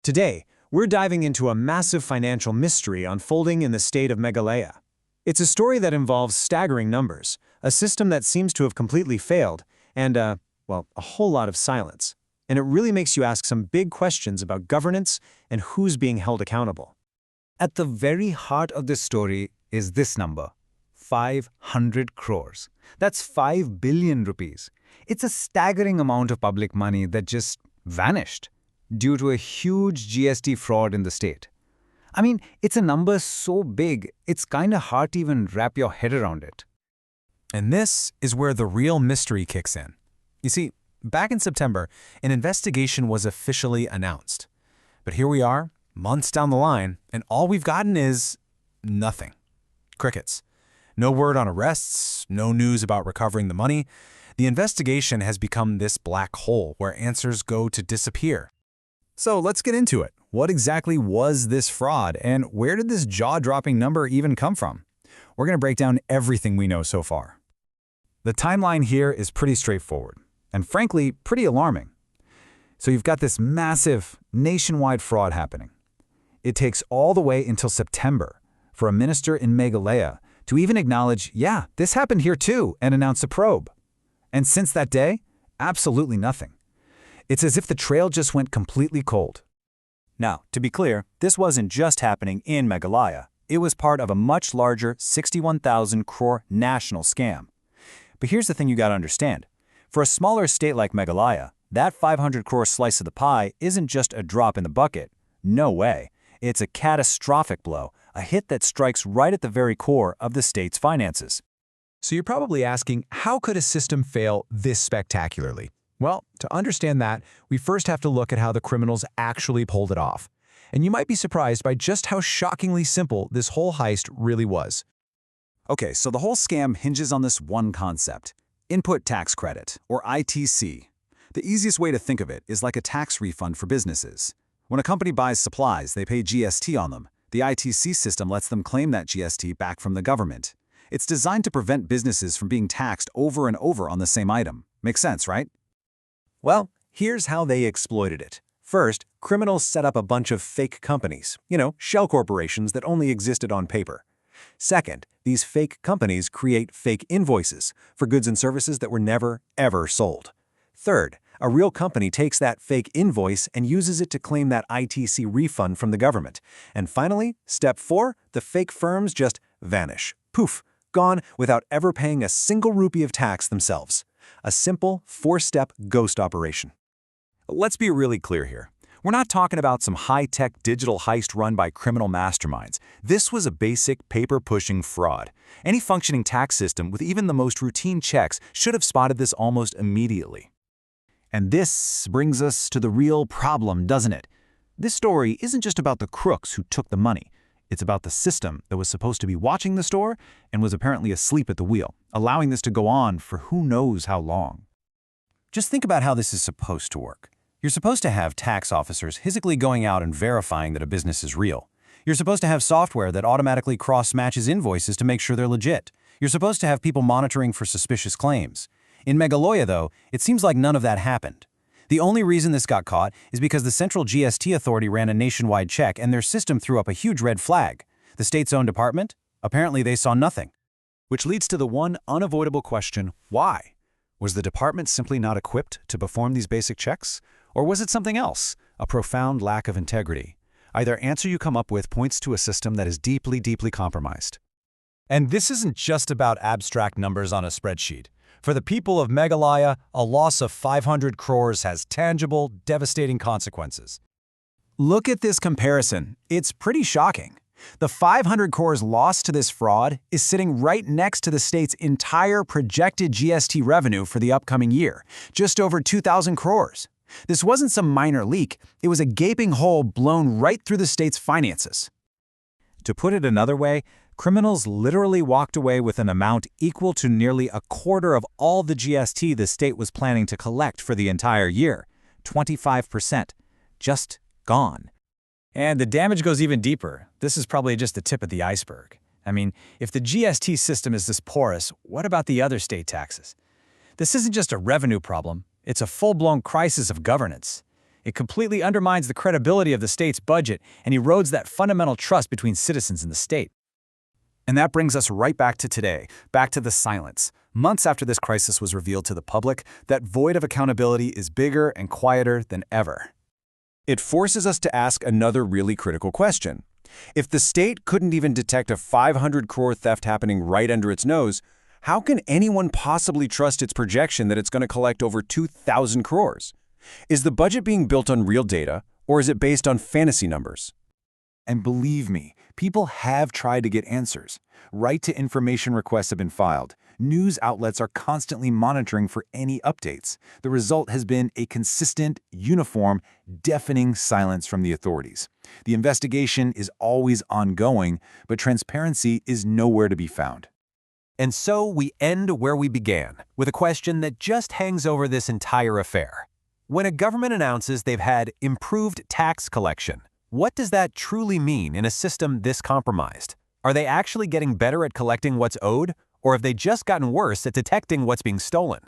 Today, we're diving into a massive financial mystery unfolding in the state of Meghalaya. It's a story that involves staggering numbers, a system that seems to have completely failed, and, a whole lot of silence. And it really makes you ask some big questions about governance and who's being held accountable. At the very heart of this story is this number, 500 crores. That's 5 billion rupees. It's a staggering amount of public money that just vanished due to a huge GST fraud in the state. I mean, it's a number so big, it's kinda hard to even wrap your head around it. And this is where the real mystery kicks in. You see, back in September, an investigation was officially announced. But here we are, months down the line, and all we've gotten is nothing. Crickets. No word on arrests, no news about recovering the money. The investigation has become this black hole where answers go to disappear. So let's get into it. What exactly was this fraud, and where did this jaw-dropping number even come from? We're going to break down everything we know so far. The timeline here is pretty straightforward, and frankly, pretty alarming. So you've got this massive, nationwide fraud happening. It takes all the way until September for a minister in Meghalaya to even acknowledge, yeah, this happened here too, and announce a probe. And since that day, absolutely nothing. It's as if the trail just went completely cold. Now, to be clear, this wasn't just happening in Meghalaya. It was part of a much larger 61,000 crore national scam. But here's the thing you gotta understand. For a smaller state like Meghalaya, that 500 crore slice of the pie isn't just a drop in the bucket. No way. It's a catastrophic blow, a hit that strikes right at the very core of the state's finances. So you're probably asking, how could a system fail this spectacularly? Well, to understand that, we first have to look at how the criminals actually pulled it off. And you might be surprised by just how shockingly simple this whole heist really was. Okay, so the whole scam hinges on this one concept: input tax credit, or ITC. The easiest way to think of it is like a tax refund for businesses. When a company buys supplies, they pay GST on them. The ITC system lets them claim that GST back from the government. It's designed to prevent businesses from being taxed over and over on the same item. Makes sense, right? Well, here's how they exploited it. First, criminals set up a bunch of fake companies, shell corporations that only existed on paper. Second, these fake companies create fake invoices for goods and services that were never, ever sold. Third, a real company takes that fake invoice and uses it to claim that ITC refund from the government. And finally, step 4, the fake firms just vanish. Poof, gone without ever paying a single rupee of tax themselves. A simple 4-step ghost operation. Let's be really clear here. We're not talking about some high-tech digital heist run by criminal masterminds. This was a basic paper-pushing fraud. Any functioning tax system with even the most routine checks should have spotted this almost immediately. And this brings us to the real problem, doesn't it? This story isn't just about the crooks who took the money. It's about the system that was supposed to be watching the store and was apparently asleep at the wheel, allowing this to go on for who knows how long. Just think about how this is supposed to work. You're supposed to have tax officers physically going out and verifying that a business is real. You're supposed to have software that automatically cross-matches invoices to make sure they're legit. You're supposed to have people monitoring for suspicious claims. In Meghalaya, though, it seems like none of that happened. The only reason this got caught is because the Central GST Authority ran a nationwide check and their system threw up a huge red flag. The state's own department? Apparently they saw nothing. Which leads to the one unavoidable question, why? Was the department simply not equipped to perform these basic checks? Or was it something else, a profound lack of integrity? Either answer you come up with points to a system that is deeply, deeply compromised. And this isn't just about abstract numbers on a spreadsheet. For the people of Meghalaya, a loss of 500 crores has tangible, devastating consequences. Look at this comparison. It's pretty shocking. The 500 crores lost to this fraud is sitting right next to the state's entire projected GST revenue for the upcoming year, just over 2,000 crores. This wasn't some minor leak. It was a gaping hole blown right through the state's finances. To put it another way, criminals literally walked away with an amount equal to nearly a quarter of all the GST the state was planning to collect for the entire year. 25%. Just gone. And the damage goes even deeper. This is probably just the tip of the iceberg. I mean, if the GST system is this porous, what about the other state taxes? This isn't just a revenue problem. It's a full-blown crisis of governance. It completely undermines the credibility of the state's budget and erodes that fundamental trust between citizens and the state. And that brings us right back to today, back to the silence. Months after this crisis was revealed to the public, that void of accountability is bigger and quieter than ever. It forces us to ask another really critical question. If the state couldn't even detect a 500 crore theft happening right under its nose, how can anyone possibly trust its projection that it's going to collect over 2,000 crores? Is the budget being built on real data, or is it based on fantasy numbers? And believe me, people have tried to get answers. Right-to-information requests have been filed. News outlets are constantly monitoring for any updates. The result has been a consistent, uniform, deafening silence from the authorities. The investigation is always ongoing, but transparency is nowhere to be found. And so we end where we began, with a question that just hangs over this entire affair. When a government announces they've had improved tax collection, what does that truly mean in a system this compromised? Are they actually getting better at collecting what's owed, or have they just gotten worse at detecting what's being stolen?